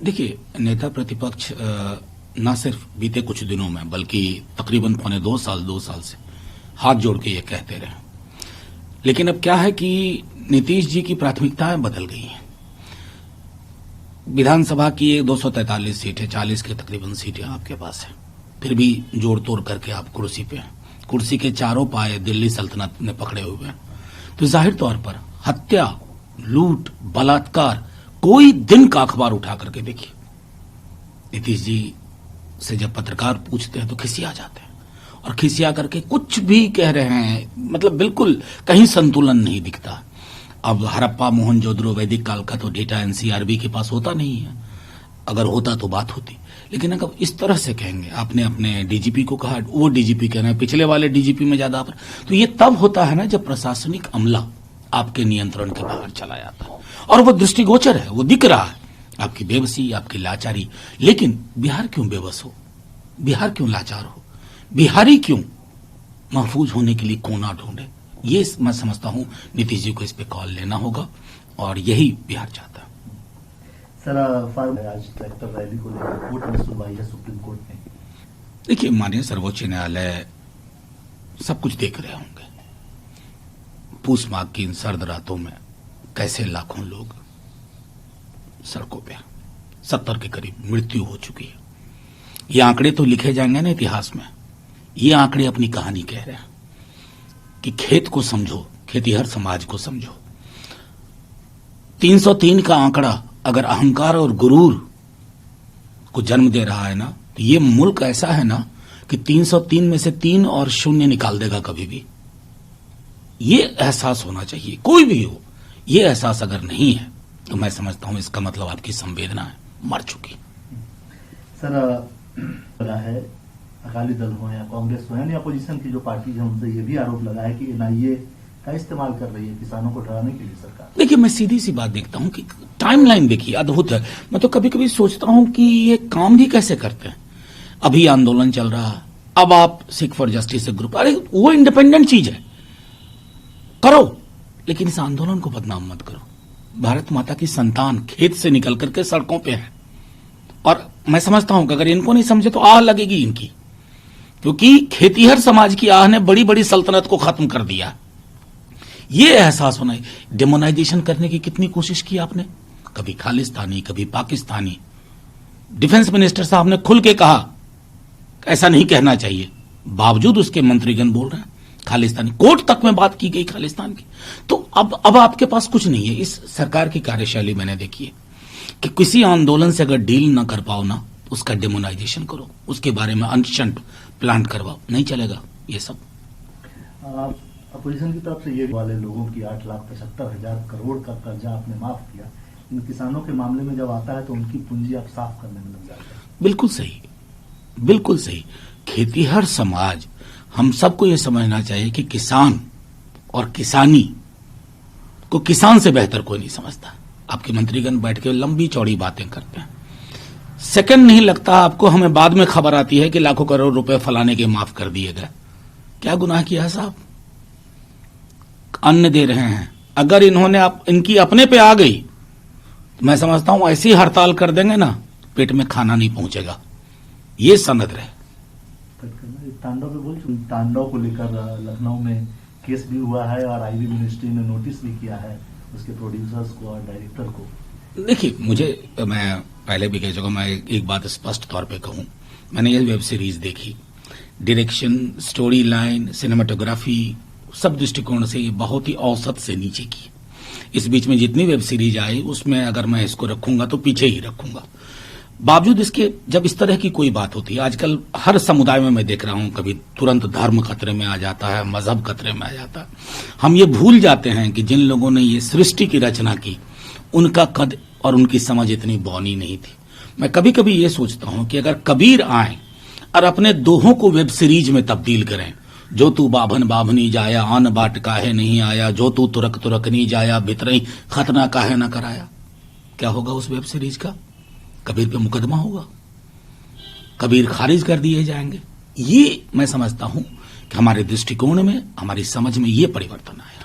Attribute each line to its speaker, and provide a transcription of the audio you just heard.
Speaker 1: देखिए, नेता प्रतिपक्ष न सिर्फ बीते कुछ दिनों में बल्कि तकरीबन पौने 2 साल से हाथ जोड़ के ये कहते रहे। लेकिन अब क्या है कि नीतीश जी की प्राथमिकताएं बदल गई हैं। विधानसभा की 243 सीटें, 40 के तकरीबन सीटें आपके पास है, फिर भी जोड़ तोड़ करके आप कुर्सी पे हैं। कुर्सी के चारों पाए दिल्ली सल्तनत ने पकड़े हुए हैं। तो जाहिर तौर पर हत्या, लूट, बलात्कार, कोई दिन का अखबार उठा करके देखिए। नीतीश जी से जब पत्रकार पूछते हैं तो खिसिया जाते हैं और खिसिया करके कुछ भी कह रहे हैं, मतलब बिल्कुल कहीं संतुलन नहीं दिखता। अब हड़प्पा, मोहनजोदड़ो, वैदिक काल का तो डेटा एनसीआरबी के पास होता नहीं है, अगर होता तो बात होती। लेकिन अगर इस तरह से कहेंगे, आपने अपने डीजीपी को कहा, वो डीजीपी कह रहे हैं पिछले वाले डीजीपी में ज्यादा, तो ये तब होता है ना जब प्रशासनिक अमला आपके नियंत्रण के बाहर चला जाता है और वो दृष्टिगोचर है, वो दिख रहा है, आपकी बेबसी, आपकी लाचारी। लेकिन बिहार क्यों बेबस हो, बिहार क्यों लाचार हो, बिहारी क्यों महफूज होने के लिए कोना ढूंढे? ये मैं समझता हूं नीतीश जी को इस पे कॉल लेना होगा और यही बिहार चाहता है।
Speaker 2: सर, आज ट्रैक्टर रैली को लेकर कोर्ट में सुनवाई है, सुप्रीम कोर्ट में।
Speaker 1: देखिए, माननीय सर्वोच्च न्यायालय सब कुछ देख रहे होंगे। पूस माघ की इन सर्द रातों में कैसे लाखों लोग सड़कों पे, 70 के करीब मृत्यु हो चुकी है। ये आंकड़े तो लिखे जाएंगे ना इतिहास में। ये आंकड़े अपनी कहानी कह रहे हैं कि खेत को समझो, खेतीहर समाज को समझो। 303 का आंकड़ा अगर अहंकार और गुरूर को जन्म दे रहा है ना, तो ये मुल्क ऐसा है ना कि 303 में से 3 और 0 निकाल देगा कभी भी। ये एहसास होना चाहिए, कोई भी हो। ये एहसास अगर नहीं है तो मैं समझता हूं इसका मतलब आपकी संवेदना है मर चुकी।
Speaker 2: सर, लगा है अकाली दल हो या कांग्रेस हो या अपोजिशन की जो पार्टी है, उनसे ये भी आरोप लगा है कि एनआईए का इस्तेमाल कर रही है किसानों को डराने के लिए सरकार। देखिए,
Speaker 1: मैं सीधी सी बात देखता हूं कि टाइमलाइन देखिए अद्भुत है। मैं तो कभी कभी सोचता हूं कि ये काम भी कैसे करते हैं। अभी आंदोलन चल रहा है, अब आप सिख फॉर जस्टिस ग्रुप, अरे वो इंडिपेंडेंट चीज है, करो, लेकिन इस आंदोलन को बदनाम मत करो। भारत माता की संतान खेत से निकल करके सड़कों पे है और मैं समझता हूं कि अगर इनको नहीं समझे तो आह लगेगी इनकी, क्योंकि खेतीहर समाज की आह ने बड़ी बड़ी सल्तनत को खत्म कर दिया। ये एहसास होना है। डेमोनाइजेशन करने की कितनी कोशिश की आपने, कभी खालिस्तानी, कभी पाकिस्तानी। डिफेंस मिनिस्टर साहब ने खुल के कहा ऐसा नहीं कहना चाहिए, बावजूद उसके मंत्रीगण बोल रहे हैं खालिस्तानी। कोर्ट तक में बात की गई खालिस्तान की। तो अब आपके पास कुछ नहीं है। इस सरकार की कार्यशैली मैंने देखी है कि किसी आंदोलन से अगर डील ना कर पाओ ना, उसका डेमोनाइजेशन करो, उसके बारे में अनशंट प्लान करवाओ, नहीं चलेगा ये सब।
Speaker 2: अपोजिशन की तरफ से ये वाले लोगों की 8,75,000 करोड़ का कर्जा आपने माफ किया, इन किसानों के मामले में जब आता है तो उनकी पूंजी आप साफ करने में लग जाते हैं।
Speaker 1: बिल्कुल सही, बिल्कुल सही। खेतीहर समाज, हम सबको यह समझना चाहिए कि किसान और किसानी को किसान से बेहतर कोई नहीं समझता। आपके मंत्रीगण बैठ के लंबी चौड़ी बातें करते हैं, सेकंड नहीं लगता आपको, हमें बाद में खबर आती है कि लाखों करोड़ रुपए फलाने के माफ कर दिए गए। क्या गुनाह किया साहब? अन्न दे रहे हैं, अगर इन्होंने इनकी अपने पे आ गई तो मैं समझता हूं ऐसी हड़ताल कर देंगे ना, पेट में खाना नहीं पहुंचेगा। ये सनद रहे।
Speaker 2: तांडव को लेकर लखनऊ में केस भी हुआ है और आईबी मिनिस्ट्री ने नोटिस भी किया है उसके प्रोड्यूसर्स को और डायरेक्टर को।
Speaker 1: देखिए, मैं पहले भी कह चुका, मैं एक बात स्पष्ट तौर पे कहूं, मैंने ये वेब सीरीज देखी, डायरेक्शन, स्टोरी लाइन, सिनेमाटोग्राफी, सब दृष्टिकोण से ये बहुत ही औसत से नीचे की। इस बीच में जितनी वेब सीरीज आई उसमें अगर मैं इसको रखूंगा तो पीछे ही रखूंगा। बावजूद इसके जब इस तरह की कोई बात होती है, आजकल हर समुदाय में मैं देख रहा हूं, कभी तुरंत धर्म खतरे में आ जाता है, मजहब खतरे में आ जाता है। हम ये भूल जाते हैं कि जिन लोगों ने ये सृष्टि की रचना की, उनका कद और उनकी समझ इतनी बौनी नहीं थी। मैं कभी कभी ये सोचता हूं कि अगर कबीर आए और अपने दोहों को वेब सीरीज में तब्दील करें, जो तू बाभन बाभनी जाया, आन बाट काहे नहीं आया, जो तू तुरक तुरक नहीं जाया, भितरई खतना काहे न कराया, क्या होगा उस वेब सीरीज का? कबीर पे मुकदमा होगा, कबीर खारिज कर दिए जाएंगे। ये मैं समझता हूं कि हमारे दृष्टिकोण में, हमारी समझ में ये परिवर्तन आया।